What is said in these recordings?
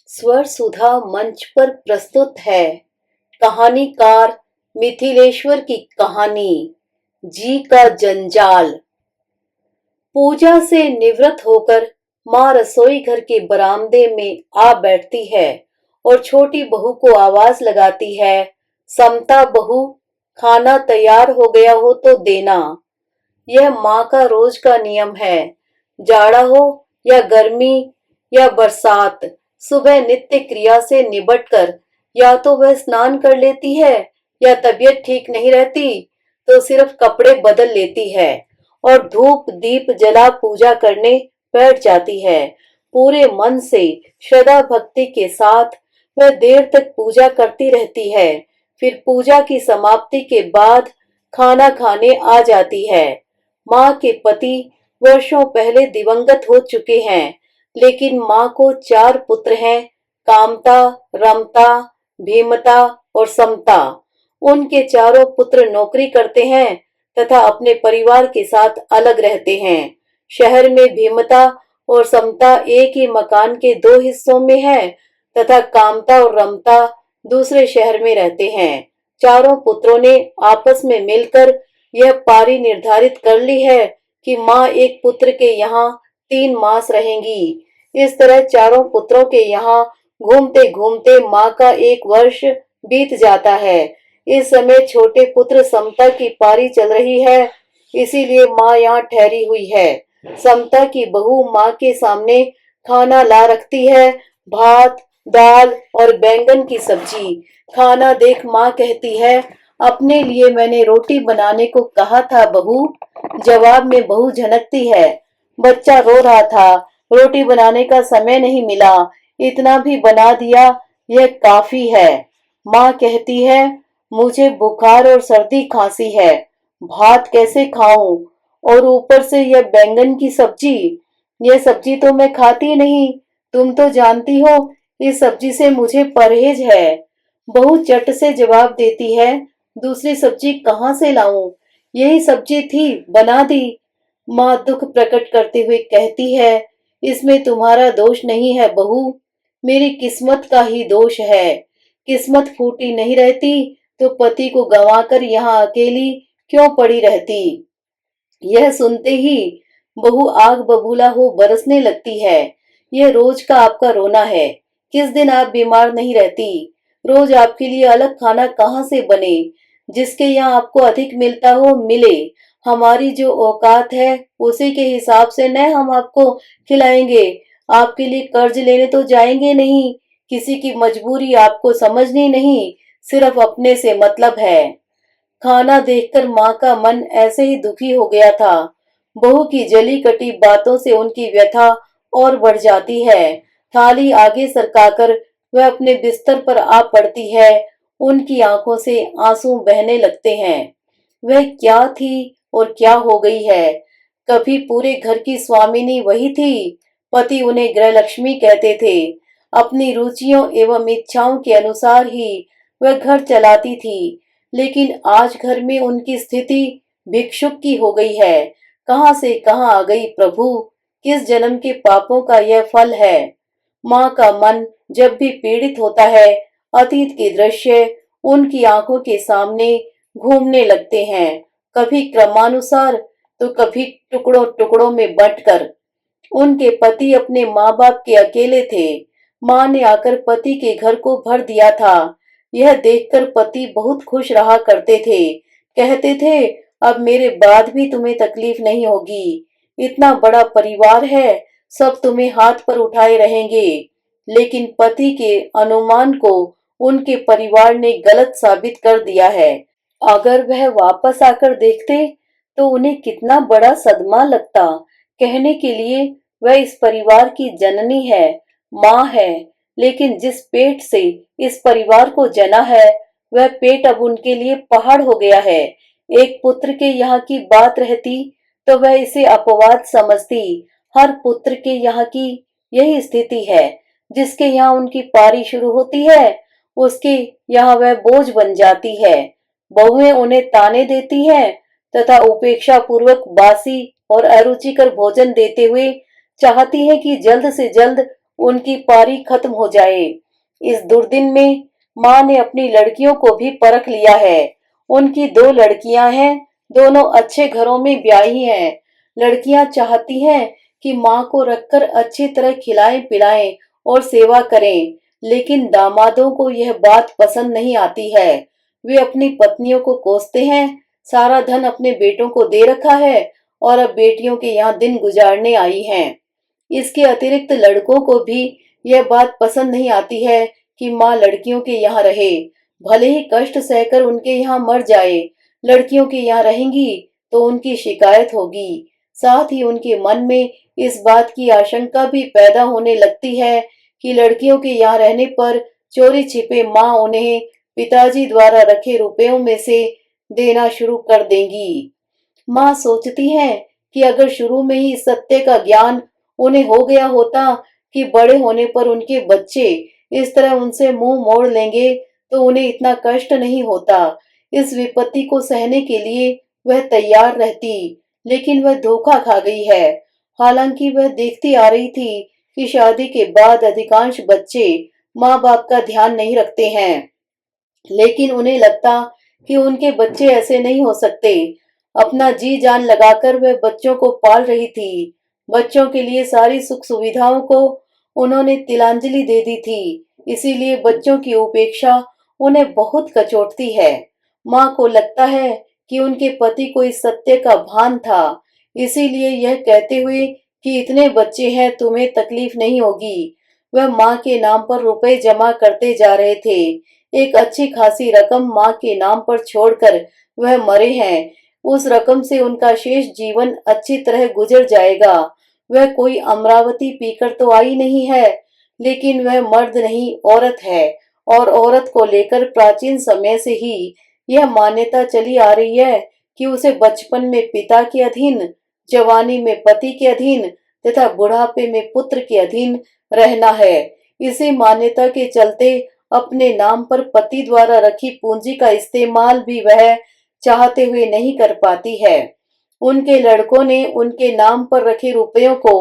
स्वर सुधा मंच पर प्रस्तुत है कहानीकार मिथिलेश्वर की कहानी जी का जंजाल। पूजा से निवृत्त होकर माँ रसोई घर के बरामदे में आ बैठती है और छोटी बहू को आवाज लगाती है, समता बहू, खाना तैयार हो गया हो तो देना। यह माँ का रोज का नियम है। जाड़ा हो या गर्मी या बरसात, सुबह नित्य क्रिया से निबटकर या तो वह स्नान कर लेती है या तबीयत ठीक नहीं रहती तो सिर्फ कपड़े बदल लेती है और धूप दीप जला पूजा करने बैठ जाती है। पूरे मन से श्रद्धा भक्ति के साथ वह देर तक पूजा करती रहती है। फिर पूजा की समाप्ति के बाद खाना खाने आ जाती है। माँ के पति वर्षों पहले दिवंगत हो चुके हैं, लेकिन माँ को 4 पुत्र हैं, कामता, रमता, भीमता और समता। उनके चारों पुत्र नौकरी करते हैं तथा अपने परिवार के साथ अलग रहते हैं। शहर में भीमता और समता एक ही मकान के 2 हिस्सों में है तथा कामता और रमता दूसरे शहर में रहते हैं। चारों पुत्रों ने आपस में मिलकर यह पारी निर्धारित कर ली है कि माँ एक पुत्र के यहाँ 3 मास रहेंगी। इस तरह चारों पुत्रों के यहाँ घूमते घूमते माँ का 1 वर्ष बीत जाता है। इस समय छोटे पुत्र समता की पारी चल रही है, इसीलिए माँ यहाँ ठहरी हुई है। समता की बहू माँ के सामने खाना ला रखती है, भात, दाल और बैंगन की सब्जी। खाना देख माँ कहती है, अपने लिए मैंने रोटी बनाने को कहा था बहू। जवाब में बहू झनकती है, बच्चा रो रहा था, रोटी बनाने का समय नहीं मिला, इतना भी बना दिया, यह काफी है। माँ कहती है, मुझे बुखार और सर्दी खांसी है, भात कैसे खाऊं और ऊपर से यह बैंगन की सब्जी। यह सब्जी तो मैं खाती नहीं, तुम तो जानती हो इस सब्जी से मुझे परहेज है। बहू झट से जवाब देती है, दूसरी सब्जी कहाँ से लाऊं, यही सब्जी थी, बना दी। माँ दुख प्रकट करते हुए कहती है, इसमें तुम्हारा दोष नहीं है बहू, मेरी किस्मत का ही दोष है। किस्मत फूटी नहीं रहती तो पति को गंवाकर यहाँ अकेली क्यों पड़ी रहती। यह सुनते ही बहू आग बबूला हो बरसने लगती है। यह रोज का आपका रोना है, किस दिन आप बीमार नहीं रहती। रोज आपके लिए अलग खाना कहाँ से बने, जिसके यहाँ आपको अधिक मिलता हो मिले। हमारी जो औकात है उसी के हिसाब से न हम आपको खिलाएंगे, आपके लिए कर्ज लेने तो जाएंगे नहीं। किसी की मजबूरी आपको समझनी नहीं, सिर्फ अपने से मतलब है। खाना देखकर माँ का मन ऐसे ही दुखी हो गया था। बहू की जली कटी बातों से उनकी व्यथा और बढ़ जाती है। थाली आगे सरकाकर वह अपने बिस्तर पर आ पड़ती है। उनकी आंखों से आंसू बहने लगते हैं। वह क्या थी और क्या हो गई है। कभी पूरे घर की स्वामिनी वही थी। पति उन्हें गृहलक्ष्मी कहते थे। अपनी रुचियों एवं इच्छाओं के अनुसार ही वह घर चलाती थी। लेकिन आज घर में उनकी स्थिति भिक्षुक की हो गई है। कहां से कहां आ गई प्रभु, किस जन्म के पापों का यह फल है। माँ का मन जब भी पीड़ित होता है, अतीत के दृश्य उनकी आंखों के सामने घूमने लगते हैं, कभी क्रमानुसार तो कभी टुकड़ों टुकड़ों में बंटकर। उनके पति अपने माँ बाप के अकेले थे। माँ ने आकर पति के घर को भर दिया था। यह देखकर पति बहुत खुश रहा करते थे। कहते थे, अब मेरे बाद भी तुम्हें तकलीफ नहीं होगी, इतना बड़ा परिवार है, सब तुम्हें हाथ पर उठाए रहेंगे। लेकिन पति के अनुमान को उनके परिवार ने गलत साबित कर दिया है। अगर वह वापस आकर देखते तो उन्हें कितना बड़ा सदमा लगता। कहने के लिए वह इस परिवार की जननी है, माँ है, लेकिन जिस पेट से इस परिवार को जना है वह पेट अब उनके लिए पहाड़ हो गया है। एक पुत्र के यहाँ की बात रहती तो वह इसे अपवाद समझती। हर पुत्र के यहाँ की यही स्थिति है। जिसके यहाँ उनकी पारी शुरू होती है उसके यहाँ वह बोझ बन जाती है। बहुएं उन्हें ताने देती हैं तथा उपेक्षा पूर्वक बासी और अरुचिकर भोजन देते हुए चाहती हैं कि जल्द से जल्द उनकी पारी खत्म हो जाए। इस दुर्दिन में माँ ने अपनी लड़कियों को भी परख लिया है। उनकी 2 लड़कियां हैं, दोनों अच्छे घरों में ब्याही हैं। लड़कियां चाहती हैं कि माँ को रखकर अच्छी तरह खिलाएं पिलाएं और सेवा करें, लेकिन दामादों को यह बात पसंद नहीं आती है। वे अपनी पत्नियों को कोसते हैं, सारा धन अपने बेटों को दे रखा है और अब बेटियों के यहाँ दिन गुजारने आई हैं। इसके अतिरिक्त लड़कों को भी यह बात पसंद नहीं आती है कि माँ लड़कियों के यहाँ रहे, भले ही कष्ट सहकर उनके यहाँ मर जाए। लड़कियों के यहाँ रहेंगी तो उनकी शिकायत होगी। साथ ही उनके मन में इस बात की आशंका भी पैदा होने लगती है कि लड़कियों के यहाँ रहने पर चोरी छिपे माँ उन्हें पिताजी द्वारा रखे रुपयों में से देना शुरू कर देंगी। माँ सोचती हैं कि अगर शुरू में ही इस सत्य का ज्ञान उन्हें हो गया होता कि बड़े होने पर उनके बच्चे इस तरह उनसे मुंह मोड़ लेंगे तो उन्हें इतना कष्ट नहीं होता। इस विपत्ति को सहने के लिए वह तैयार रहती, लेकिन वह धोखा खा गई है। हालांकि वह देखती आ रही थी कि शादी के बाद अधिकांश बच्चे माँ बाप का ध्यान नहीं रखते हैं, लेकिन उन्हें लगता कि उनके बच्चे ऐसे नहीं हो सकते। अपना जी जान लगाकर वह बच्चों को पाल रही थी। बच्चों के लिए सारी सुख सुविधाओं को उन्होंने तिलांजलि दे दी थी, इसीलिए बच्चों की उपेक्षा उन्हें बहुत कचोटती है। माँ को लगता है कि उनके पति को इस सत्य का भान था, इसीलिए यह कहते हुए कि इतने बच्चे हैं तुम्हें तकलीफ नहीं होगी, वह माँ के नाम पर रुपए जमा करते जा रहे थे। एक अच्छी खासी रकम माँ के नाम पर छोड़कर वह मरे हैं। उस रकम से उनका शेष जीवन अच्छी तरह गुजर जाएगा। वह कोई अमरावती पीकर तो आई नहीं है, लेकिन वह मर्द नहीं औरत है, और औरत को लेकर प्राचीन समय से ही यह मान्यता चली आ रही है कि उसे बचपन में पिता के अधीन, जवानी में पति के अधीन तथा बुढ़ापे में पुत्र के अधीन रहना है। इसी मान्यता के चलते अपने नाम पर पति द्वारा रखी पूंजी का इस्तेमाल भी वह चाहते हुए नहीं कर पाती है। उनके लड़कों ने उनके नाम पर रखे रुपयों को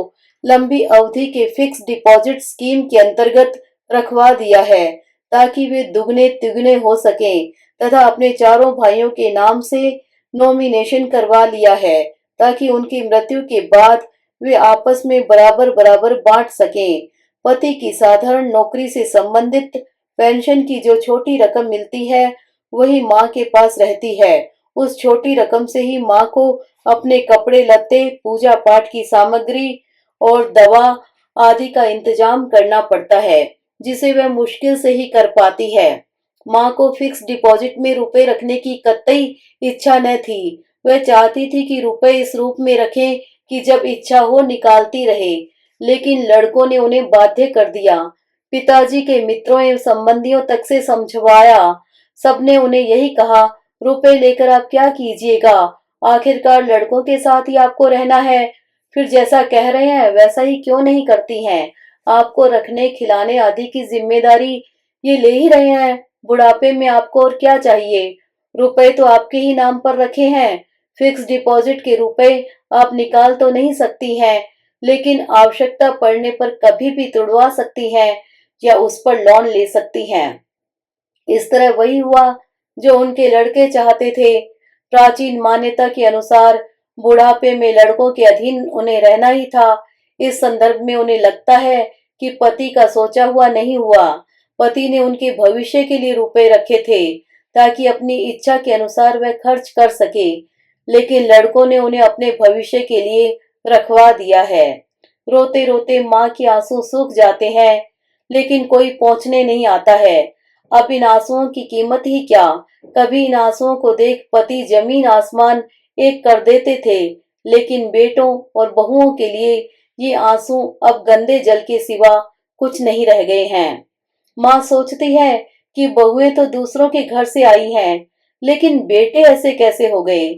लंबी अवधि के फिक्स डिपॉजिट स्कीम के अंतर्गत रखवा दिया है, ताकि वे दुगने तिगुने हो सकें, तथा अपने चारों भाइयों के नाम से नॉमिनेशन करवा लिया है, ताकि उनकी मृत्यु के बाद वे आपस में बराबर बराबर बांट सकें। पति की साधारण नौकरी से संबंधित पेंशन की जो छोटी रकम मिलती है वही माँ के पास रहती है। उस छोटी रकम से ही माँ को अपने कपड़े लत्ते, पूजा पाठ की सामग्री और दवा आदि का इंतजाम करना पड़ता है, जिसे वह मुश्किल से ही कर पाती है। माँ को फिक्स डिपॉजिट में रुपए रखने की कतई इच्छा न थी। वह चाहती थी कि रुपए इस रूप में रखें कि जब इच्छा हो निकालती रहे, लेकिन लड़कों ने उन्हें बाध्य कर दिया। पिताजी के मित्रों एवं संबंधियों तक से समझवाया। सबने उन्हें यही कहा, रुपए लेकर आप क्या कीजिएगा, आखिरकार लड़कों के साथ ही आपको रहना है। फिर जैसा कह रहे हैं वैसा ही क्यों नहीं करती हैं? आपको रखने खिलाने आदि की जिम्मेदारी ये ले ही रहे हैं, बुढ़ापे में आपको और क्या चाहिए? रुपए तो आपके ही नाम पर रखे हैं। फिक्स डिपॉजिट के रुपए आप निकाल तो नहीं सकती हैं, लेकिन आवश्यकता पड़ने पर कभी भी तुड़वा सकती हैं या उस पर लोन ले सकती हैं। इस तरह वही हुआ जो उनके लड़के चाहते थे। प्राचीन मान्यता के अनुसार बुढ़ापे में लड़कों के अधीन उन्हें रहना ही था। इस संदर्भ में उन्हें लगता है कि पति का सोचा हुआ नहीं हुआ। पति ने उनके भविष्य के लिए रुपए रखे थे, ताकि अपनी इच्छा के अनुसार वह खर्च कर सके, लेकिन लड़कों ने उन्हें अपने भविष्य के लिए रखवा दिया है। रोते रोते माँ के आंसू सूख जाते हैं, लेकिन कोई पहुंचने नहीं आता है। अब इन आंसुओं की कीमत ही क्या? कभी इन आंसुओं को देख पति जमीन आसमान एक कर देते थे, लेकिन बेटों और बहुओं के लिए ये आंसू अब गंदे जल के सिवा कुछ नहीं रह गए हैं। माँ सोचती है कि बहुएं तो दूसरों के घर से आई हैं, लेकिन बेटे ऐसे कैसे हो गए?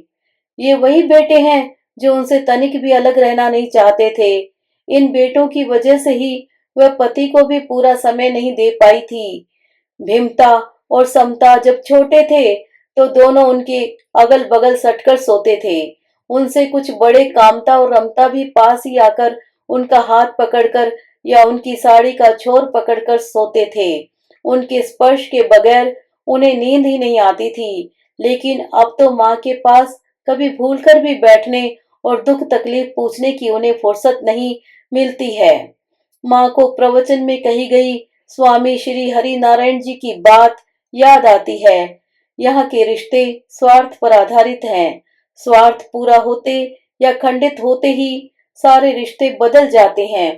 ये वही बेटे हैं जो उनसे तनिक भी अलग रहना नहीं चाहते थे। इन बेटों की वजह से ही वह पति को भी पूरा समय नहीं दे पाई थी। भीमता और समता जब छोटे थे तो दोनों उनके अगल बगल सटकर सोते थे। उनसे कुछ बड़े कामता और रमता भी पास ही आकर उनका हाथ पकड़कर या उनकी साड़ी का छोर पकड़कर सोते थे। उनके स्पर्श के बगैर उन्हें नींद ही नहीं आती थी। लेकिन अब तो माँ के पास कभी भूलकर भी बैठने और दुख तकलीफ पूछने की उन्हें फुर्सत नहीं मिलती है। माँ को प्रवचन में कही गई स्वामी श्री हरि नारायण जी की बात याद आती है। यहाँ के रिश्ते स्वार्थ पर आधारित हैं। स्वार्थ पूरा होते या खंडित होते ही सारे रिश्ते बदल जाते हैं।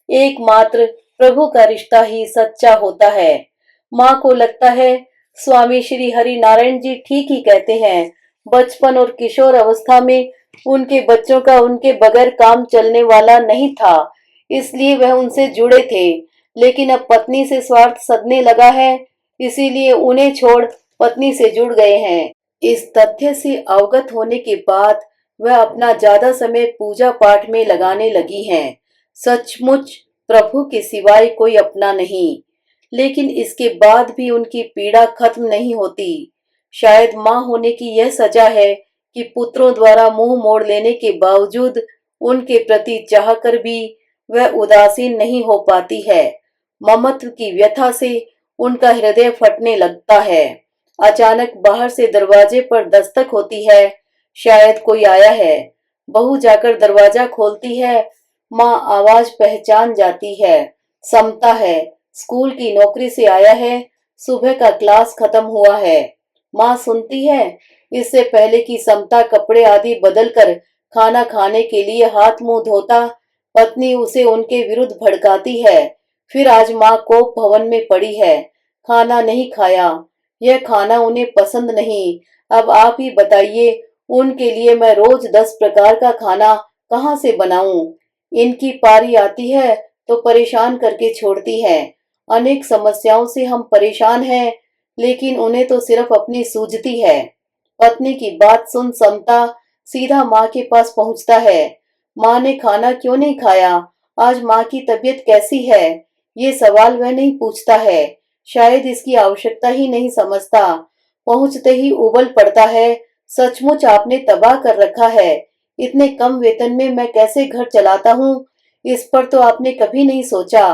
एकमात्र प्रभु का रिश्ता ही सच्चा होता है। माँ को लगता है स्वामी श्री हरि नारायण जी ठीक ही कहते हैं। बचपन और किशोर अवस्था में उनके बच्चों का उनके बगैर काम चलने वाला नहीं था, इसलिए वह उनसे जुड़े थे। लेकिन अब पत्नी से स्वार्थ सधने लगा है, इसीलिए उन्हें छोड़ पत्नी से जुड़ गए हैं। इस तथ्य से अवगत होने के बाद वह अपना ज्यादा समय पूजा पाठ में लगाने लगी हैं। सचमुच प्रभु के सिवाय कोई अपना नहीं। लेकिन इसके बाद भी उनकी पीड़ा खत्म नहीं होती। शायद माँ होने की यह सजा है कि पुत्रों द्वारा मुंह मोड़ लेने के बावजूद उनके प्रति चाहकर भी वह उदासीन नहीं हो पाती है। ममत्व की व्यथा से उनका हृदय फटने लगता है। अचानक बाहर से दरवाजे पर दस्तक होती है। शायद कोई आया है। बहू जाकर दरवाजा खोलती है। माँ आवाज पहचान जाती है। समता है। स्कूल की नौकरी से आया है। सुबह का क्लास खत्म हुआ है। माँ सुनती है। इससे पहले कि समता कपड़े आदि बदलकर खाना खाने के लिए हाथ मुंह धोता, पत्नी उसे उनके विरुद्ध भड़काती है। फिर आज माँ कोप भवन में पड़ी है। खाना नहीं खाया। यह खाना उन्हें पसंद नहीं। अब आप ही बताइए, उनके लिए मैं रोज 10 प्रकार का खाना कहाँ से बनाऊं? इनकी पारी आती है तो परेशान करके छोड़ती है। अनेक समस्याओं से हम परेशान हैं, लेकिन उन्हें तो सिर्फ अपनी सूझती है। पत्नी की बात सुन समता सीधा माँ के पास पहुंचता है। माँ ने खाना क्यों नहीं खाया? आज माँ की तबीयत कैसी है? ये सवाल वह नहीं पूछता है। शायद इसकी आवश्यकता ही नहीं समझता। पहुंचते ही उबल पड़ता है। सचमुच आपने तबाह कर रखा है। इतने कम वेतन में मैं कैसे घर चलाता हूँ, इस पर तो आपने कभी नहीं सोचा।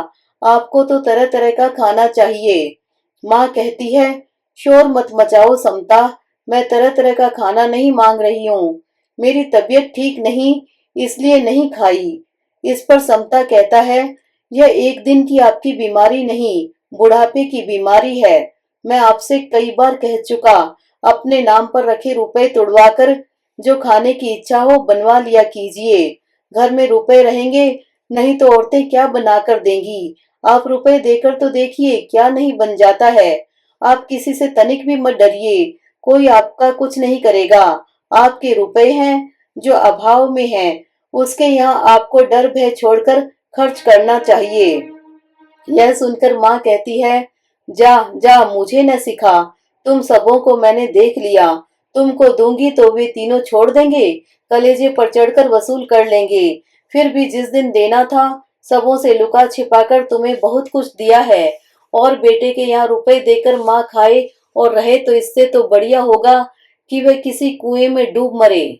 आपको तो तरह तरह का खाना चाहिए। माँ कहती है, शोर मत मचाओ समता, मैं तरह तरह का खाना नहीं मांग रही हूँ। मेरी तबीयत ठीक नहीं, इसलिए नहीं खाई। इस पर समता कहता है, यह एक दिन की आपकी बीमारी नहीं, बुढ़ापे की बीमारी है। मैं आपसे कई बार कह चुका, अपने नाम पर रखे रुपए तुड़वाकर जो खाने की इच्छा हो बनवा लिया कीजिए। घर में रुपए रहेंगे, नहीं तो औरतें क्या बनाकर देंगी। आप रुपए देकर तो देखिए क्या नहीं बन जाता है। आप किसी से तनिक भी मत डरिए, कोई आपका कुछ नहीं करेगा। आपके रुपए हैं जो अभाव में हैं, उसके यहाँ आपको डर भय छोड़कर खर्च करना चाहिए। यह सुनकर माँ कहती है, जा जा मुझे न सिखा, तुम सबों को मैंने देख लिया। तुमको दूंगी तो वे तीनों छोड़ देंगे, कलेजे पर चढ़कर वसूल कर लेंगे। फिर भी जिस दिन देना था, सबों से लुका छिपाकर तुम्हें बहुत कुछ दिया है। और बेटे के यहाँ रुपए देकर माँ खाए और रहे तो इससे तो बढ़िया होगा कि वह किसी कुएं में डूब मरे।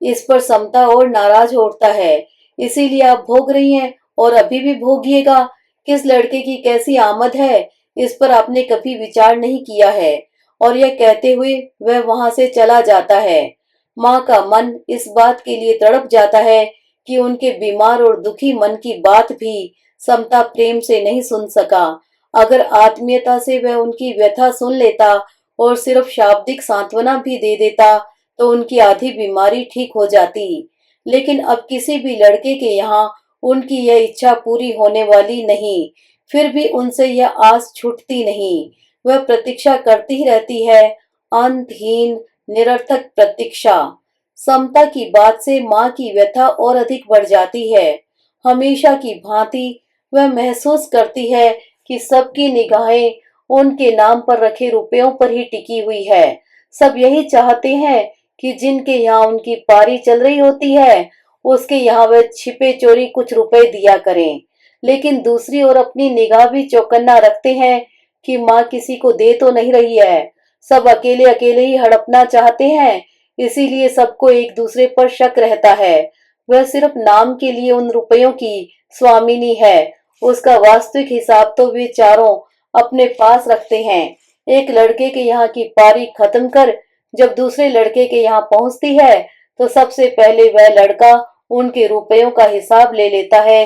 इस पर समता और नाराज हो उठता है। इसीलिए आप भोग रही हैं और अभी भी भोगिएगा। किस लड़के की कैसी आमद है, इस पर आपने कभी विचार नहीं किया है। और यह कहते हुए वह वहां से चला जाता है। माँ का मन इस बात के लिए तड़प जाता है कि उनके बीमार और दुखी मन की बात भी समता प्रेम से नहीं सुन सका। अगर आत्मीयता से वह उनकी व्यथा सुन लेता और सिर्फ शाब्दिक सांत्वना भी दे देता, तो उनकी आधी बीमारी ठीक हो जाती। लेकिन अब किसी भी लड़के के यहाँ उनकी यह इच्छा पूरी होने वाली नहीं। फिर भी उनसे यह आस छूटती नहीं। वह प्रतीक्षा करती ही रहती है, अंतहीन निरर्थक प्रतीक्षा। समता की बात से माँ की व्यथा और अधिक बढ़ जाती है। हमेशा की भांति वह महसूस करती है कि सबकी निगाहें उनके नाम पर रखे रुपयों पर ही टिकी हुई है। सब यही चाहते हैं कि जिनके यहाँ उनकी पारी चल रही होती है, उसके यहाँ वह छिपे चोरी कुछ रुपए दिया करें। लेकिन दूसरी ओर अपनी निगाह भी चौकन्ना रखते हैं कि माँ किसी को दे तो नहीं रही है। सब अकेले अकेले ही हड़पना चाहते हैं, इसीलिए सबको एक दूसरे पर शक रहता है। वह सिर्फ नाम के लिए उन रुपयों की स्वामिनी है उसका वास्तविक हिसाब तो वे चारों अपने पास रखते हैं। एक लड़के के यहाँ की पारी खत्म कर जब दूसरे लड़के के यहाँ पहुंचती है तो सबसे पहले वह लड़का उनके रुपयों का हिसाब ले लेता है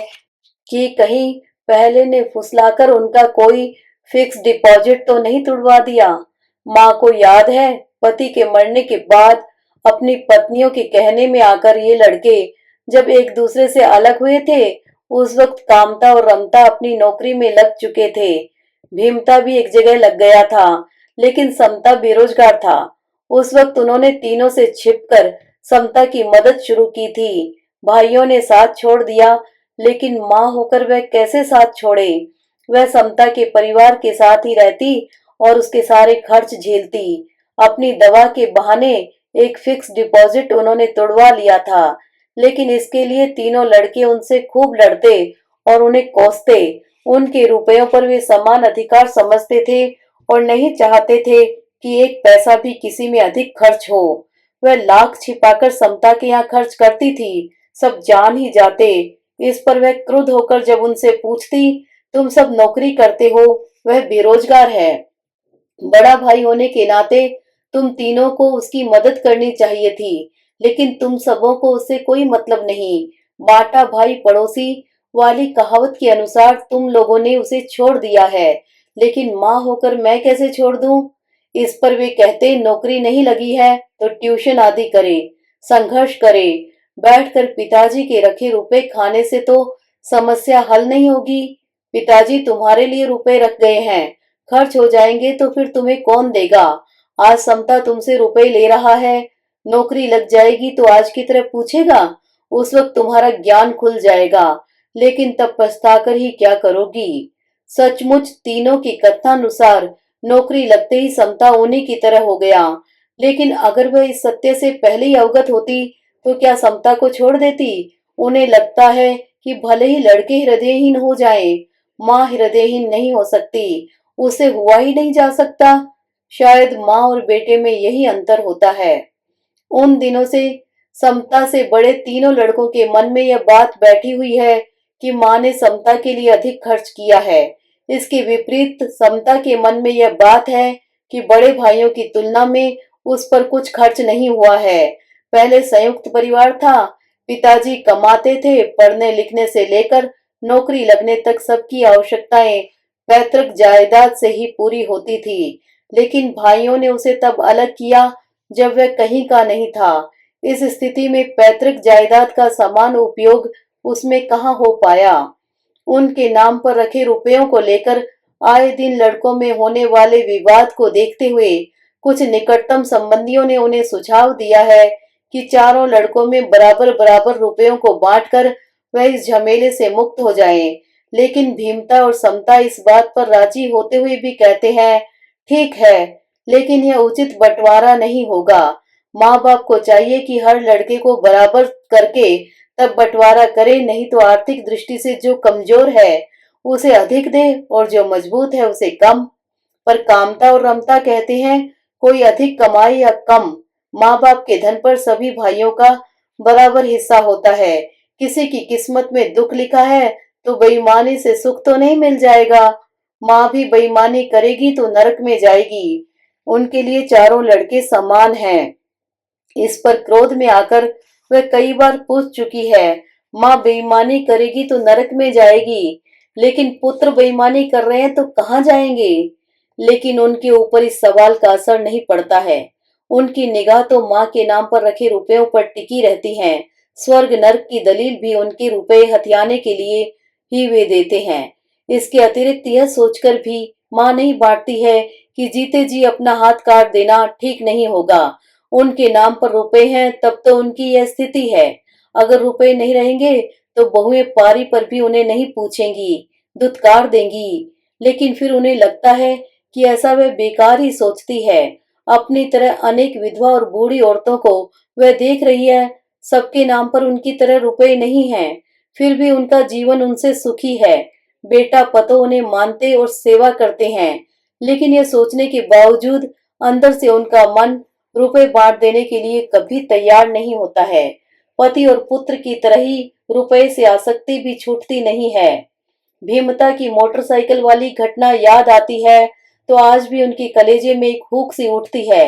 कि कहीं पहले ने फुसलाकर उनका कोई फिक्स डिपॉजिट तो नहीं तुड़वा दिया। माँ को याद है, पति के मरने के बाद अपनी पत्नियों के कहने में आकर ये लड़के जब एक दूसरे से अलग हुए थे, उस वक्त कामता और रमता अपनी नौकरी में लग चुके थे। भीमता भी एक जगह लग गया था, लेकिन समता बेरोजगार था। उस वक्त उन्होंने तीनों से छिपकर समता की मदद शुरू की थी। भाइयों ने साथ छोड़ दिया, लेकिन माँ होकर वह कैसे साथ छोड़े। वह समता के परिवार के साथ ही रहती और उसके सारे खर्च झेलती। अपनी दवा के बहाने एक फिक्स डिपॉजिट उन्होंने तुड़वा लिया था, लेकिन इसके लिए तीनों लड़के उनसे खूब लड़ते और उन्हें कोसते। उनके रुपयों पर वे समान अधिकार समझते थे और नहीं चाहते थे कि एक पैसा भी किसी में अधिक खर्च हो। वह लाख छिपाकर समता के यहाँ खर्च करती थी, सब जान ही जाते। इस पर वह क्रुद्ध होकर जब उनसे पूछती, तुम सब नौकरी करते हो, वह बेरोजगार है, बड़ा भाई होने के नाते तुम तीनों को उसकी मदद करनी चाहिए थी, लेकिन तुम सबों को उससे कोई मतलब नहीं। बाटा भाई पड़ोसी वाली कहावत के अनुसार तुम लोगों ने उसे छोड़ दिया है, लेकिन माँ होकर मैं कैसे छोड़ दूं। इस पर वे कहते, नौकरी नहीं लगी है तो ट्यूशन आदि करे, संघर्ष करे। बैठकर पिताजी के रखे रुपए खाने से तो समस्या हल नहीं होगी। पिताजी तुम्हारे लिए रुपए रख गए हैं, खर्च हो जाएंगे तो फिर तुम्हें कौन देगा। आज समता तुमसे रुपए ले रहा है, नौकरी लग जाएगी तो आज की तरह पूछेगा। उस वक्त तुम्हारा ज्ञान खुल जाएगा, लेकिन तब पछताकर ही क्या करोगी। सचमुच तीनों की कथनानुसार नौकरी लगते ही समता उन्हीं की तरह हो गया, लेकिन अगर वह इस सत्य से पहले ही अवगत होती तो क्या समता को छोड़ देती। उन्हें लगता है कि भले ही लड़के हृदयहीन हो जाएं, माँ हृदयहीन नहीं हो सकती, उसे हुआ ही नहीं जा सकता। शायद माँ और बेटे में यही अंतर होता है। उन दिनों से समता से बड़े तीनों लड़कों के मन में यह बात बैठी हुई है कि माँ ने समता के लिए अधिक खर्च किया है। इसके विपरीत समता के मन में यह बात है कि बड़े भाइयों की तुलना में उस पर कुछ खर्च नहीं हुआ है। पहले संयुक्त परिवार था, पिताजी कमाते थे, पढ़ने लिखने से लेकर नौकरी लगने तक सबकी आवश्यकताएं पैतृक जायदाद से ही पूरी होती थी, लेकिन भाइयों ने उसे तब अलग किया जब वह कहीं का नहीं था। इस स्थिति में पैतृक जायदाद का समान उपयोग उसमें कहाँ हो पाया। उनके नाम पर रखे रुपयों को लेकर आए दिन लड़कों में होने वाले विवाद को देखते हुए कुछ निकटतम संबंधियों ने उन्हें सुझाव दिया है कि चारों लड़कों में बराबर बराबर रुपयों को बांटकर वह इस झमेले से मुक्त हो जाएं। लेकिन भीमता और समता इस बात पर राजी होते हुए भी कहते हैं, ठीक है, लेकिन यह उचित बंटवारा नहीं होगा। माँ बाप को चाहिए कि हर लड़के को बराबर करके तब बंटवारा करे, नहीं तो आर्थिक दृष्टि से जो कमजोर है उसे अधिक दे और जो मजबूत है उसे कम। पर कामता और रमता कहते हैं, कोई अधिक कमाए या कम, माँ बाप के धन पर सभी भाइयों का बराबर हिस्सा होता है। किसी की किस्मत में दुख लिखा है तो बेईमानी से सुख तो नहीं मिल जाएगा। माँ भी बेईमानी करेगी तो नरक में जाएगी। उनके लिए चारों लड़के समान हैं। इस पर क्रोध में आकर वह कई बार पूछ चुकी है, माँ बेईमानी करेगी तो नरक में जाएगी, लेकिन पुत्र बेईमानी कर रहे हैं तो कहाँ जाएंगे। लेकिन उनके ऊपर इस सवाल का असर नहीं पड़ता है। उनकी निगाह तो माँ के नाम पर रखे रुपयों पर टिकी रहती है। स्वर्ग नरक की दलील भी उनके रुपए हथियाने के लिए ही वे देते हैं। इसके अतिरिक्त यह सोचकर भी माँ नहीं बांटती है कि जीते जी अपना हाथ काट देना ठीक नहीं होगा। उनके नाम पर रुपए हैं तब तो उनकी यह स्थिति है। अगर रुपए नहीं रहेंगे तो बहुएं पारी पर भी उन्हें नहीं पूछेंगी, दुत्कार देंगी। लेकिन फिर उन्हें लगता है कि ऐसा वह बेकार ही सोचती है। अपनी तरह अनेक विधवा और बूढ़ी औरतों को वह देख रही है, सबके नाम पर उनकी तरह रुपए नहीं हैं, फिर भी उनका जीवन उनसे सुखी है। बेटा पतो उन्हें मानते और सेवा करते हैं, लेकिन यह सोचने के बावजूद अंदर से उनका मन रुपए बांट देने के लिए कभी तैयार नहीं होता है। पति और पुत्र की तरह ही रुपए से आसक्ति भी छूटती नहीं है। भीमता की मोटरसाइकिल वाली घटना याद आती है तो आज भी उनके कलेजे में एक हुक सी उठती है।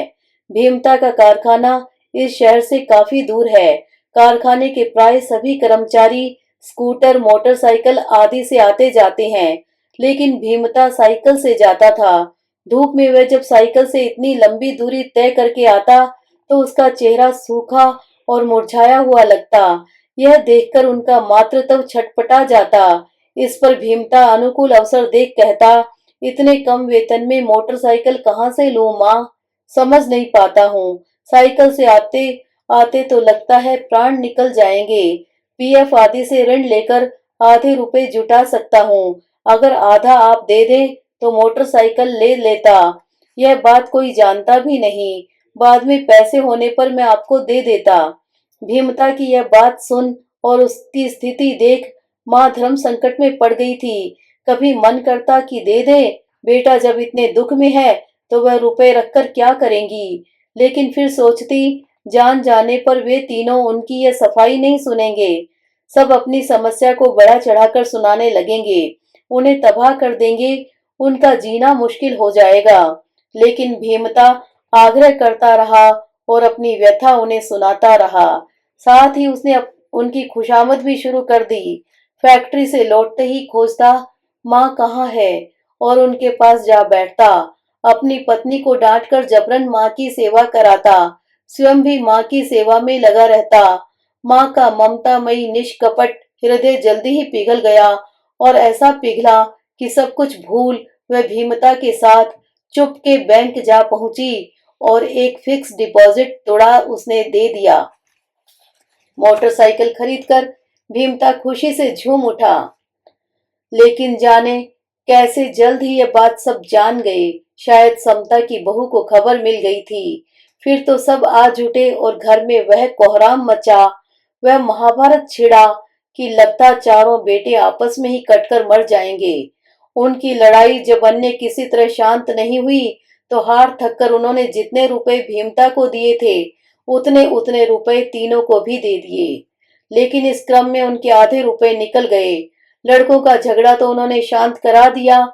भीमता का कारखाना इस शहर से काफी दूर है। कारखाने के प्राय सभी कर्मचारी स्कूटर, मोटरसाइकिल आदि से आते जाते हैं, लेकिन भीमता साइकिल से जाता था। धूप में वह जब साइकिल से इतनी लंबी दूरी तय करके आता तो उसका चेहरा सूखा और मुरझाया हुआ लगता। यह देखकर उनका मातृत्व छटपटा जाता। इस पर भीमता अनुकूल अवसर देख कहता, इतने कम वेतन में मोटरसाइकिल कहाँ से लूं माँ? समझ नहीं पाता हूँ। साइकिल से आते आते तो लगता है प्राण निकल जाएंगे। पीएफ आदि से ऋण लेकर आधे रुपए जुटा सकता हूँ। अगर आधा आप दे दें तो मोटरसाइकिल ले लेता। यह बात कोई जानता भी नहीं। बाद में पैसे होने पर मैं आपको दे देता। भीमता की यह बात सुन और उसकी स्थिति देख माँ धर्म संकट में पड़ गई थी। कभी मन करता कि दे दे, बेटा जब इतने दुख में है तो वह रुपए रखकर क्या करेंगी। लेकिन फिर सोचती, जान जाने पर वे तीनों उनकी यह सफाई नहीं सुनेंगे। सब अपनी समस्या को बढ़ा चढ़ाकर सुनाने लगेंगे, उन्हें तबाह कर देंगे, उनका जीना मुश्किल हो जाएगा। लेकिन भीमता आग्रह करता रहा और अपनी व्यथा उन्हें सुनाता रहा। साथ ही उसने उनकी खुशामद भी शुरू कर दी। फैक्ट्री से लौटते ही खोजता माँ कहाँ है और उनके पास जा बैठता। अपनी पत्नी को डांटकर जबरन माँ की सेवा कराता। स्वयं भी माँ की सेवा में लगा रहता। माँ का ममतामयी निष्कपट हृदय जल्दी ही पिघल गया और ऐसा पिघला कि सब कुछ भूल वह भीमता के साथ चुपके बैंक जा पहुंची और एक फिक्स डिपॉजिट तोड़ा उसने दे दिया। मोटरसाइकिल खरीदकर भीमता खुशी से झूम उठा। लेकिन जाने कैसे जल्द ही यह बात सब जान गए। शायद समता की बहू को खबर मिल गई थी। फिर तो सब आ जुटे और घर में वह कोहराम मचा, वह महाभारत छिड़ा कि लगता चारों बेटे आपस में ही कटकर मर जाएंगे। उनकी लड़ाई जब अन्य किसी तरह शांत नहीं हुई तो हार थककर उन्होंने जितने रुपए भीमता को दिए थे उतने उतने रुपए तीनों को भी दे दिए। लेकिन इस क्रम में उनके आधे रुपए निकल गए। लड़कों का झगड़ा तो उन्होंने शांत करा दिया,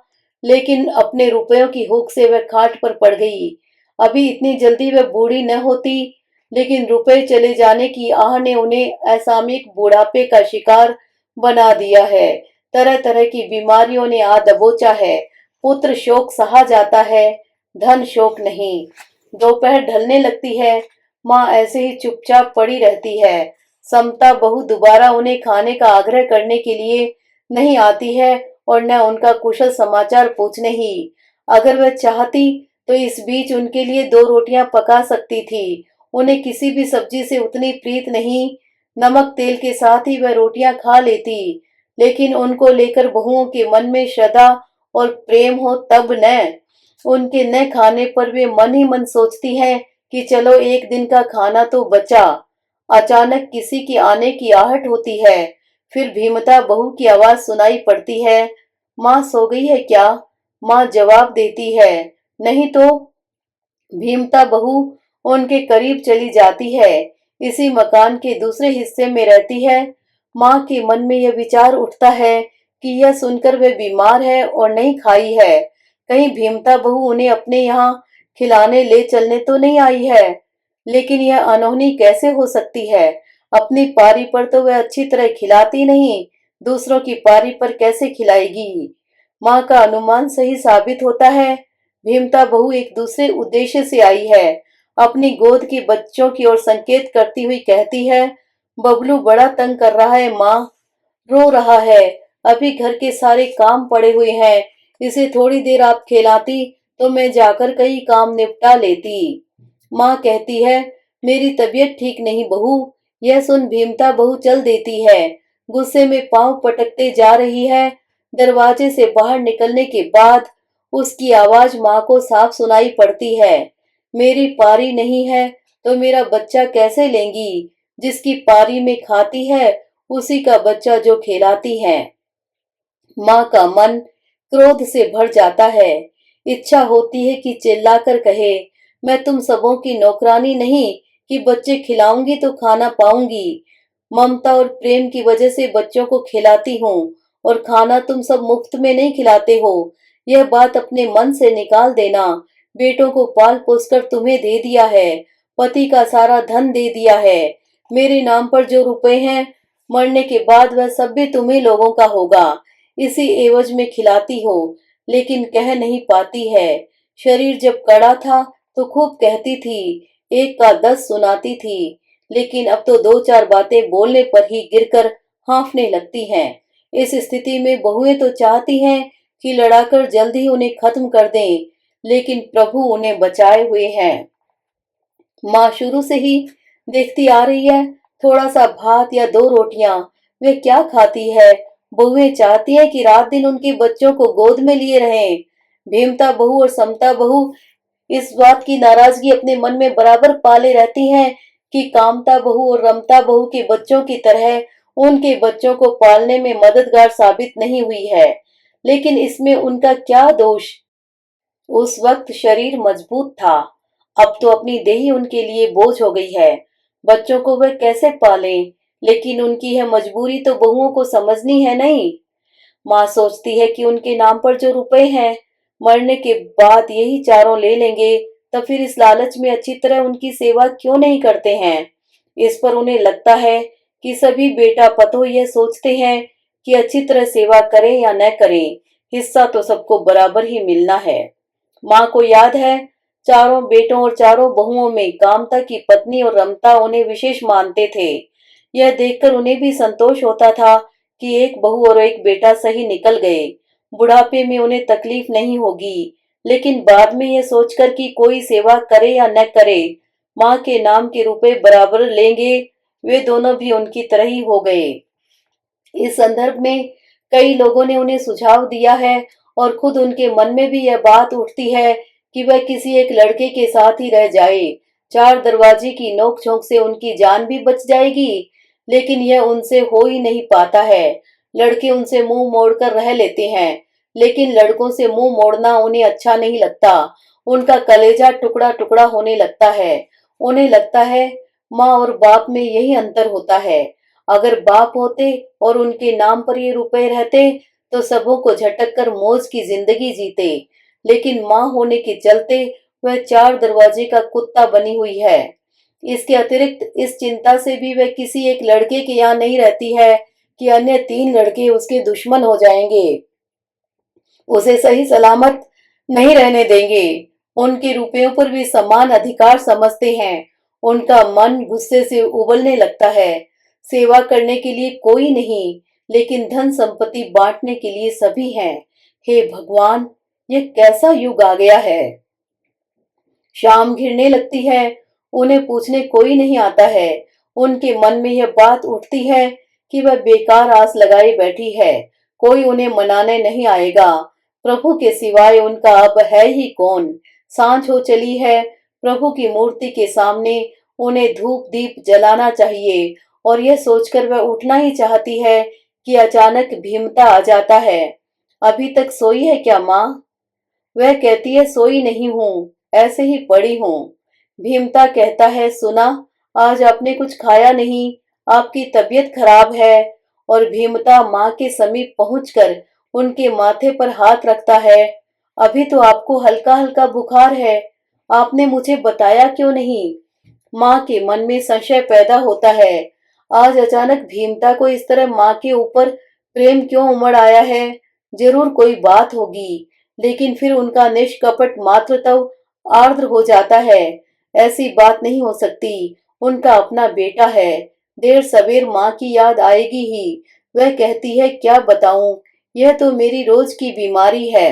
लेकिन अपने रुपयों की हुक से वह खाट पर पड़ गई। अभी इतनी जल्दी वह बूढ़ी न होती, लेकिन रुपए चले जाने की आह ने उन्हें असामयिक बुढ़ापे का शिकार बना दिया है। तरह तरह की बीमारियों ने आ दबोचा है। पुत्र शोक सहा जाता है, धन शोक नहीं। दोपहर ढलने लगती है, माँ ऐसे ही चुपचाप पड़ी रहती है। समता बहू दोबारा उन्हें खाने का आग्रह करने के लिए नहीं आती है और न उनका कुशल समाचार पूछने ही। अगर वह चाहती तो इस बीच उनके लिए 2 रोटियां पका सकती थी। उन्हें किसी भी सब्जी से उतनी प्रीत नहीं। नमक तेल के साथ ही वह रोटियां खा लेती। लेकिन उनको लेकर बहुओं के मन में श्रद्धा और प्रेम हो तब न। उनके न खाने पर वे मन ही मन सोचती हैं कि चलो एक दिन का खाना तो बचा। अचानक किसी के आने की आहट होती है। फिर भीमता बहू की आवाज सुनाई पड़ती है, माँ सो गई है क्या? माँ जवाब देती है, नहीं तो। भीमता बहू उनके करीब चली जाती है। इसी मकान के दूसरे हिस्से में रहती है। माँ के मन में यह विचार उठता है कि यह सुनकर वे बीमार है और नहीं खाई है। कहीं भीमता बहू उन्हें अपने यहाँ खिलाने ले चलने तो नहीं आई है। लेकिन यह अनहोनी कैसे हो सकती है? अपनी पारी पर तो वह अच्छी तरह खिलाती नहीं, दूसरों की पारी पर कैसे खिलाएगी? माँ का अनुमान सही साबित होता है। भीमता बहू एक दूसरे उद्देश्य से आई है। अपनी गोद के बच्चों की ओर संकेत करती हुई कहती है, बबलू बड़ा तंग कर रहा है माँ, रो रहा है। अभी घर के सारे काम पड़े हुए हैं, इसे थोड़ी देर आप खिलाती तो मैं जाकर कई काम निपटा लेती। माँ कहती है, मेरी तबीयत ठीक नहीं बहू। यह सुन भीमता बहू चल देती है। गुस्से में पांव पटकते जा रही है। दरवाजे से बाहर निकलने के बाद उसकी आवाज माँ को साफ सुनाई पड़ती है, मेरी पारी नहीं है तो मेरा बच्चा कैसे लेंगी? जिसकी पारी में खाती है उसी का बच्चा जो खिलाती है। माँ का मन क्रोध से भर जाता है। इच्छा होती है कि चिल्लाकर कहे, मैं तुम सबों की नौकरानी नहीं कि बच्चे खिलाऊंगी तो खाना पाऊंगी। ममता और प्रेम की वजह से बच्चों को खिलाती हूँ और खाना तुम सब मुफ्त में नहीं खिलाते हो। यह बात अपने मन से निकाल देना। बेटों को पाल पोस कर तुम्हें दे दिया है, पति का सारा धन दे दिया है। मेरे नाम पर जो रुपए हैं, मरने के बाद वह सब भी तुम्ही लोगों का होगा। इसी एवज में खिलाती हो, लेकिन कह नहीं पाती है। शरीर जब कड़ा था तो खूब कहती थी, एक का 10 सुनाती थी, लेकिन अब तो दो चार बातें बोलने पर ही गिरकर हाँफने लगती हैं। इस स्थिति में बहुएं तो चाहती हैं कि लड़ाकर जल्द ही उन्हें खत्म कर दें, लेकिन प्रभु उन्हें बचाए हुए हैं। माँ शुरू से ही देखती आ रही है, थोड़ा सा भात या 2 रोटियां वे क्या खाती है। बहुएं चाहती हैं कि रात दिन उनके बच्चों को गोद में लिए रहें। भीमता बहू और समता बहू इस बात की नाराजगी अपने मन में बराबर पाले रहती हैं कि कामता बहू और रमता बहू के बच्चों की तरह उनके बच्चों को पालने में मददगार साबित नहीं हुई है। लेकिन इसमें उनका क्या दोष। उस वक्त शरीर मजबूत था, अब तो अपनी देही उनके लिए बोझ हो गई है। बच्चों को वे कैसे पालें, लेकिन उनकी यह मजबूरी तो बहुओं को समझनी है नहीं। माँ सोचती है कि उनके नाम पर जो रुपए हैं, मरने के बाद यही चारों ले लेंगे, तो फिर इस लालच में अच्छी तरह उनकी सेवा क्यों नहीं करते हैं। इस पर उन्हें लगता है कि सभी बेटा पतोह यह सोचते हैं कि अच्छी तरह सेवा करें या न करें, हिस्सा तो सबको बराबर ही मिलना है। माँ को याद है, चारों बेटों और चारों बहुओं में कामता की पत्नी और रमता उन्हें विशेष मानते थे। यह देखकर उन्हें भी संतोष होता था कि एक बहू और एक बेटा सही निकल गए, बुढ़ापे में उन्हें तकलीफ नहीं होगी। लेकिन बाद में यह सोचकर कि कोई सेवा करे या न करे, माँ के नाम के रुपए बराबर लेंगे, वे दोनों भी उनकी तरह ही हो गए। इस संदर्भ में कई लोगों ने उन्हें सुझाव दिया है और खुद उनके मन में भी यह बात उठती है कि वह किसी एक लड़के के साथ ही रह जाए। 4 दरवाजे की नोक-झोंक से उनकी जान भी बच जाएगी, लेकिन यह उनसे हो ही नहीं पाता है। लड़के उनसे मुंह मोड़कर रह लेते हैं, लेकिन लड़कों से मुंह मोड़ना उन्हें अच्छा नहीं लगता। उनका कलेजा टुकड़ा-टुकड़ा होने लगता है। उन्हें लगता है माँ और बाप में यही अंतर होता है। अगर बाप होते और उनके नाम पर ये रुपए रहते तो सबों को झटक कर मौज की जिंदगी जीते, लेकिन माँ होने के चलते वह 4 दरवाजे का कुत्ता बनी हुई है। इसके अतिरिक्त इस चिंता से भी वह किसी एक लड़के के यहाँ नहीं रहती है कि अन्य 3 लड़के उसके दुश्मन हो जाएंगे, उसे सही सलामत नहीं रहने देंगे। उनके रुपयों पर भी समान अधिकार समझते हैं। उनका मन गुस्से से उबलने लगता है। सेवा करने के लिए कोई नहीं, लेकिन धन संपत्ति बांटने के लिए सभी हैं। हे भगवान, ये कैसा युग आ गया है। शाम घिरने लगती है, उन्हें पूछने कोई नहीं आता है। उनके मन में यह बात उठती है कि वह बेकार आस लगाए बैठी है, कोई उन्हें मनाने नहीं आएगा। प्रभु के सिवाय उनका अब है ही कौन। सांझ हो चली है, प्रभु की मूर्ति के सामने उन्हें धूप दीप जलाना चाहिए, और यह सोचकर वह उठना ही चाहती है कि अचानक भीमता आ जाता है। अभी तक सोई है क्या माँ? वह कहती है, सोई नहीं हूँ, ऐसे ही पड़ी हूँ। भीमता कहता है, सुना, आज आपने कुछ खाया नहीं, आपकी तबीयत खराब है। और भीमता माँ के समीप पहुंचकर उनके माथे पर हाथ रखता है। अभी तो आपको हल्का हल्का बुखार है, आपने मुझे बताया क्यों नहीं। माँ के मन में संशय पैदा होता है। आज अचानक भीमता को इस तरह माँ के ऊपर प्रेम क्यों उमड़ आया है। जरूर कोई बात होगी, लेकिन फिर उनका निष्कपट मातृत्व आर्द्र हो जाता है। ऐसी बात नहीं हो सकती, उनका अपना बेटा है। देर सवेर माँ की याद आएगी ही। वह कहती है, क्या बताऊं, यह तो मेरी रोज की बीमारी है।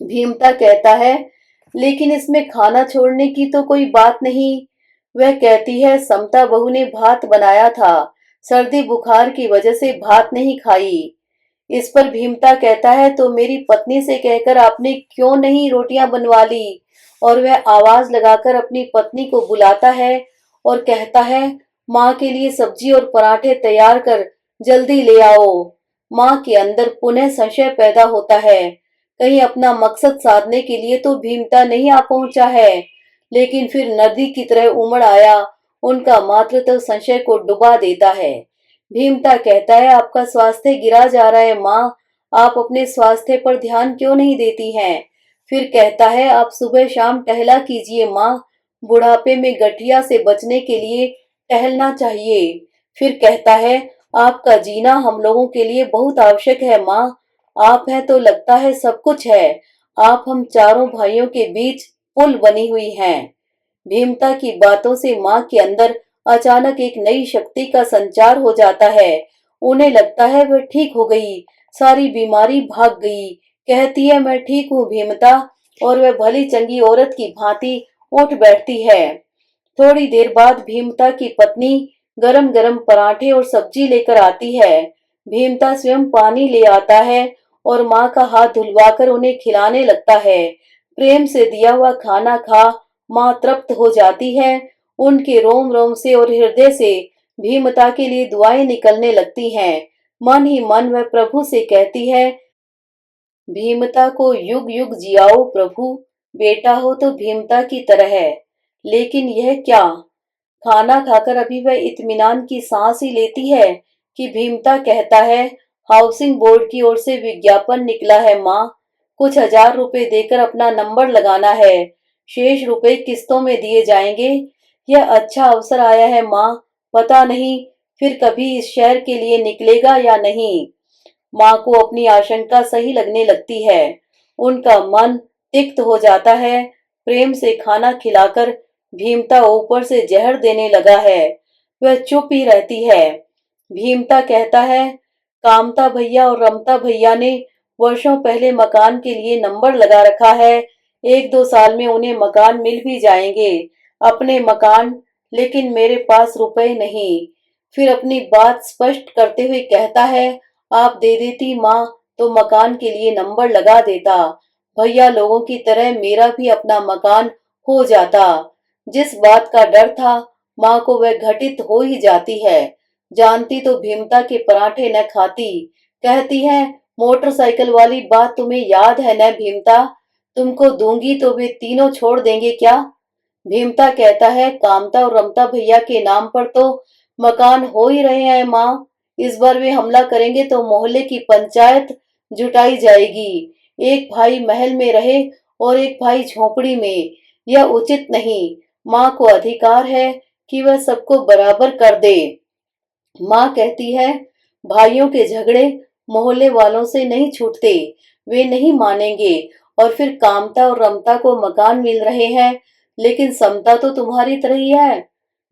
भीमता कहता है, लेकिन इसमें खाना छोड़ने की तो कोई बात नहीं। वह कहती है, समता बहू ने भात बनाया था, सर्दी बुखार की वजह से भात नहीं खाई। इस पर भीमता कहता है, तो मेरी पत्नी से कहकर आपने क्यों नहीं रोटियां बनवा ली। और वह आवाज लगाकर अपनी पत्नी को बुलाता है और कहता है, माँ के लिए सब्जी और पराठे तैयार कर, जल्दी ले आओ। माँ के अंदर पुनः संशय पैदा होता है, कहीं अपना मकसद साधने के लिए तो भीमता नहीं आ पहुंचा है। लेकिन फिर नदी की तरह उमड़ आया, उनका मातृत्व संशय को डुबा देता है। भीमता कहता है आपका स्वास्थ्य गिरा जा रहा है माँ, आप अपने स्वास्थ्य पर ध्यान क्यों नहीं देती हैं। फिर कहता है आप सुबह शाम टहला कीजिए माँ, बुढ़ापे में गठिया से बचने के लिए टहलना चाहिए। फिर कहता है आपका जीना हम लोगों के लिए बहुत आवश्यक है माँ, आप हैं तो लगता है सब कुछ है, आप हम चारों भाइयों के बीच पुल बनी हुई हैं। भीमता की बातों से माँ के अंदर अचानक एक नई शक्ति का संचार हो जाता है। उन्हें लगता है वह ठीक हो गई, सारी बीमारी भाग गई। कहती है मैं ठीक हूँ भीमता, और वह भली चंगी औरत की भांति उठ बैठती है। थोड़ी देर बाद भीमता की पत्नी गरम गरम पराठे और सब्जी लेकर आती है। भीमता स्वयं पानी ले आता है और माँ का हाथ धुलवाकर उन्हें खिलाने लगता है। प्रेम से दिया हुआ खाना खा माँ तृप्त हो जाती है। उनके रोम रोम से और हृदय से भीमता के लिए दुआएं निकलने लगती हैं। मन ही मन वह प्रभु से कहती है भीमता को युग युग जियाओ प्रभु, बेटा हो तो भीमता की तरह है। लेकिन यह क्या, खाना खाकर अभी वह इत्मीनान की सांस ही लेती है कि भीमता कहता है हाउसिंग बोर्ड की ओर से विज्ञापन निकला है माँ, कुछ 1000 रुपए देकर अपना नंबर लगाना है, शेष रुपए किस्तों में दिए जाएंगे। यह अच्छा अवसर आया है माँ, पता नहीं फिर कभी इस शहर के लिए निकलेगा या नहीं। माँ को अपनी आशंका सही लगने लगती है। उनका मन तिक्त हो जाता है। प्रेम से खाना खिलाकर भीमता ऊपर से जहर देने लगा है। वह चुप ही रहती है। भीमता कहता है कामता भैया और रमता भैया ने वर्षों पहले मकान के लिए नंबर लगा रखा है। 1-2 साल में उन्हें मकान मिल भी जाएंगे, अपने मकान, लेकिन मेरे पास रुपए नहीं। फिर अपनी बात स्पष्ट करते हुए कहता है आप दे देती माँ तो मकान के लिए नंबर लगा देता, भैया लोगों की तरह मेरा भी अपना मकान हो जाता। जिस बात का डर था माँ को वह घटित हो ही जाती है। जानती तो भीमता के पराठे न खाती। कहती है मोटरसाइकिल वाली बात तुम्हें याद है न भीमता, तुमको दूंगी तो वे तीनों छोड़ देंगे क्या। भीमता कहता है कामता और रमता भैया के नाम पर तो मकान हो ही रहे हैं माँ, इस बार वे हमला करेंगे तो मोहल्ले की पंचायत जुटाई जाएगी। एक भाई महल में रहे और एक भाई झोपड़ी में, यह उचित नहीं। माँ को अधिकार है कि वह सबको बराबर कर दे। माँ कहती है भाइयों के झगड़े मोहल्ले वालों से नहीं छूटते, वे नहीं मानेंगे। और फिर कामता और रमता को मकान मिल रहे हैं, लेकिन समता तो तुम्हारी तरह ही है।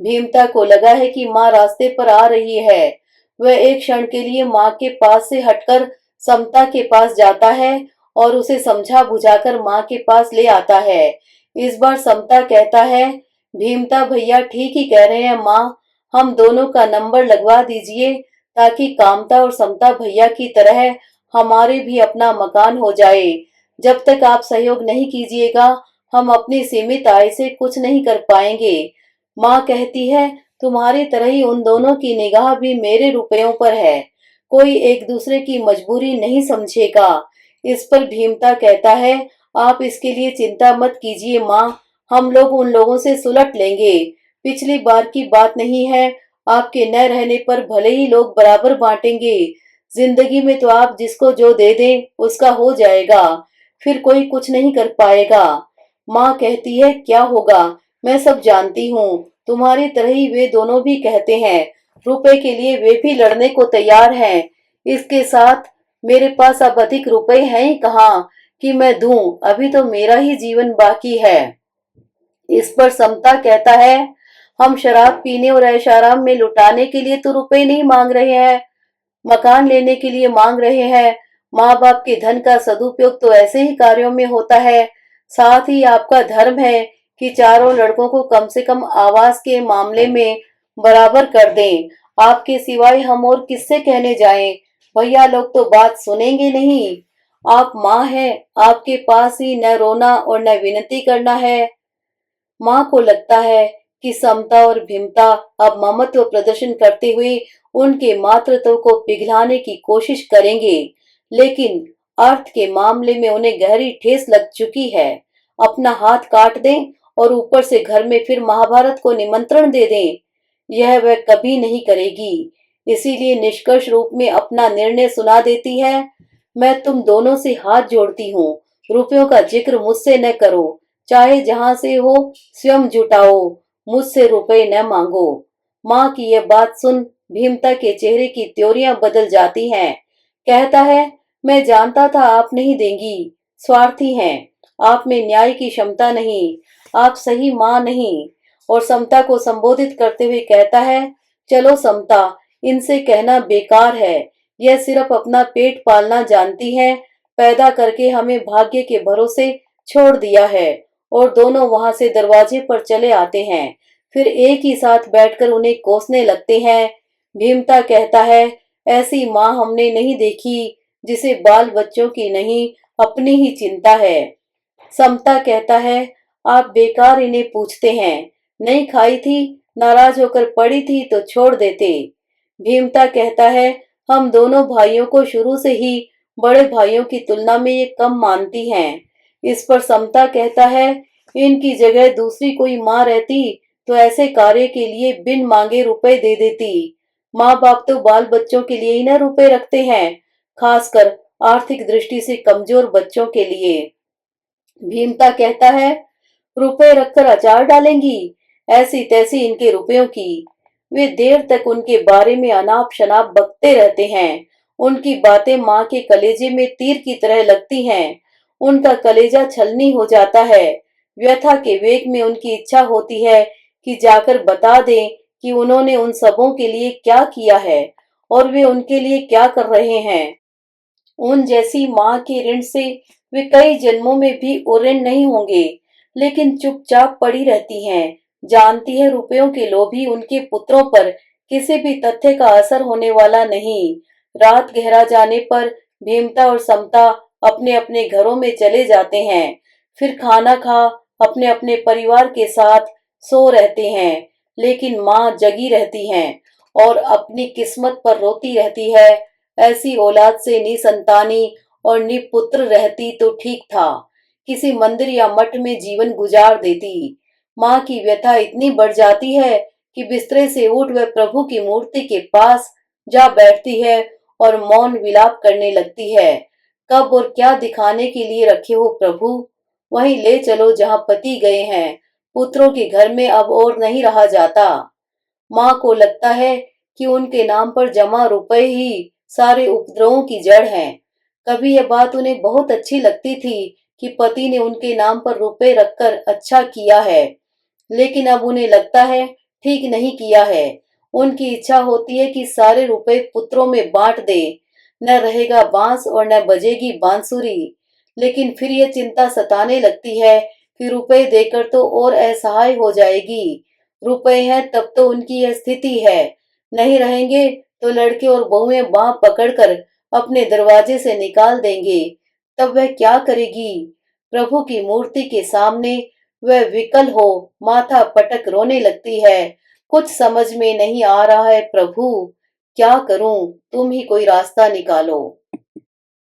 भीमता को लगा है कि माँ रास्ते पर आ रही है। वह एक क्षण के लिए माँ के पास से हटकर समता के पास जाता है और उसे समझा बुझाकर माँ के पास ले आता है। इस बार समता कहता है भीमता भैया ठीक ही कह रहे हैं माँ, हम दोनों का नंबर लगवा दीजिए ताकि कामता और समता भैया की तरह हमारे भी अपना मकान हो जाए। जब तक आप सहयोग नहीं कीजिएगा हम अपनी सीमित आय से कुछ नहीं कर पाएंगे। माँ कहती है तुम्हारी तरह ही उन दोनों की निगाह भी मेरे रुपयों पर है, कोई एक दूसरे की मजबूरी नहीं समझेगा। इस पर भीमता कहता है आप इसके लिए चिंता मत कीजिए माँ, हम लोग उन लोगों से सुलट लेंगे, पिछली बार की बात नहीं है। आपके न रहने पर भले ही लोग बराबर बांटेंगे, जिंदगी में तो आप जिसको जो दे दें उसका हो जाएगा, फिर कोई कुछ नहीं कर पाएगा। माँ कहती है क्या होगा, मैं सब जानती हूँ, तुम्हारी तरह ही वे दोनों भी कहते हैं, रुपए के लिए वे भी लड़ने को तैयार हैं। इसके साथ मेरे पास अब अधिक रुपए हैं ही कहाँ कि मैं दूं, अभी तो मेरा ही जीवन बाकी है। इस पर समता कहता है हम शराब पीने और ऐशाराम में लुटाने के लिए तो रुपए नहीं मांग रहे हैं, मकान लेने के लिए मांग रहे हैं। माँ बाप के धन का सदुपयोग तो ऐसे ही कार्यों में होता है। साथ ही आपका धर्म है कि चारों लड़कों को कम से कम आवास के मामले में बराबर कर दें। आपके सिवाय हम और किससे कहने जाएं, भैया लोग तो बात सुनेंगे नहीं। आप माँ हैं, आपके पास ही न रोना और न विनती करना है। माँ को लगता है कि समता और भीमता अब ममत्व प्रदर्शन करते हुए उनके मातृत्व को पिघलाने की कोशिश करेंगे, लेकिन अर्थ के मामले में उन्हें गहरी ठेस लग चुकी है। अपना हाथ काट दें और ऊपर से घर में फिर महाभारत को निमंत्रण दे दें, यह वह कभी नहीं करेगी। इसीलिए निष्कर्ष रूप में अपना निर्णय सुना देती है। मैं तुम दोनों से हाथ जोड़ती हूँ, रुपयों का जिक्र मुझसे न करो, चाहे जहां से हो स्वयं जुटाओ, मुझसे रुपए न मांगो। माँ की यह बात सुन भीमता के चेहरे की त्योरियां बदल जाती हैं। कहता है, मैं जानता था आप नहीं देंगी, स्वार्थी हैं, आप में न्याय की क्षमता नहीं, आप सही माँ नहीं। और समता को संबोधित करते हुए कहता है, चलो समता, इनसे कहना बेकार है, यह सिर्फ अपना पेट पालना जानती है, पैदा करके हमें भाग्य के भरोसे छोड़ दिया है। और दोनों वहां से दरवाजे पर चले आते हैं, फिर एक ही साथ बैठकर उन्हें कोसने लगते हैं। भीमता कहता है, ऐसी माँ हमने नहीं देखी जिसे बाल बच्चों की नहीं अपनी ही चिंता है। समता कहता है, आप बेकार इन्हें पूछते हैं, नहीं खाई थी, नाराज होकर पड़ी थी तो छोड़ देते। भीमता कहता है, हम दोनों भाइयों को शुरू से ही बड़े भाइयों की तुलना में ये कम मानती हैं। इस पर समता कहता है, इनकी जगह दूसरी कोई माँ रहती तो ऐसे कार्य के लिए बिन मांगे रुपए दे देती। माँ बाप तो बाल बच्चों के लिए ही ना रुपए रखते हैं, खासकर आर्थिक दृष्टि से कमजोर बच्चों के लिए। भीमता कहता है, रुपए रखकर अचार डालेंगी, ऐसी तैसी इनके रुपयों की। वे देर तक उनके बारे में अनाप शनाप बकते रहते हैं। उनकी बातें माँ के कलेजे में तीर की तरह लगती हैं। उनका कलेजा छलनी हो जाता है। व्यथा के वेग में उनकी इच्छा होती है कि जाकर बता दें कि उन्होंने उन सबों के लिए क्या किया है और वे उनके लिए क्या कर रहे हैं। उन जैसी माँ के ऋण से वे कई जन्मों में भी उऋण नहीं होंगे, लेकिन चुपचाप पड़ी रहती हैं। जानती है रुपयों के लोभी उनके पुत्रों पर किसी भी तथ्य का असर होने वाला नहीं। रात गहरा जाने पर भीमता और समता अपने अपने घरों में चले जाते हैं। फिर खाना खा अपने अपने परिवार के साथ सो रहते हैं। लेकिन माँ जगी रहती हैं और अपनी किस्मत पर रोती रहती है। ऐसी औलाद से निसंतानी और निपुत्र रहती तो ठीक था, किसी मंदिर या मठ में जीवन गुजार देती। माँ की व्यथा इतनी बढ़ जाती है कि बिस्तरे से उठ वह प्रभु की मूर्ति के पास जा बैठती है और मौन विलाप करने लगती है। कब और क्या दिखाने के लिए रखे हो प्रभु, वहीं ले चलो जहाँ पति गए हैं, पुत्रों के घर में अब और नहीं रहा जाता। माँ को लगता है कि उनके नाम पर जमा रुपए ही सारे उपद्रवों की जड़ हैं। कभी यह बात उन्हें बहुत अच्छी लगती थी कि पति ने उनके नाम पर रुपए रखकर अच्छा किया है, लेकिन अब उन्हें लगता है ठीक नहीं किया है। उनकी इच्छा होती है कि सारे रुपए पुत्रों में बांट दे, न रहेगा बांस और न बजेगी बांसुरी। लेकिन फिर यह चिंता सताने लगती है कि रुपए देकर तो और असहाय हो जाएगी। रुपए हैं तब तो उनकी यह स्थिति है, नहीं रहेंगे तो लड़के और बहुएं बांह पकड़कर अपने दरवाजे से निकाल देंगे। तब वह क्या करेगी? प्रभु की मूर्ति के सामने वह विकल हो माथा पटक रोने लगती है। कुछ समझ में नहीं आ रहा है प्रभु, क्या करूं, तुम ही कोई रास्ता निकालो।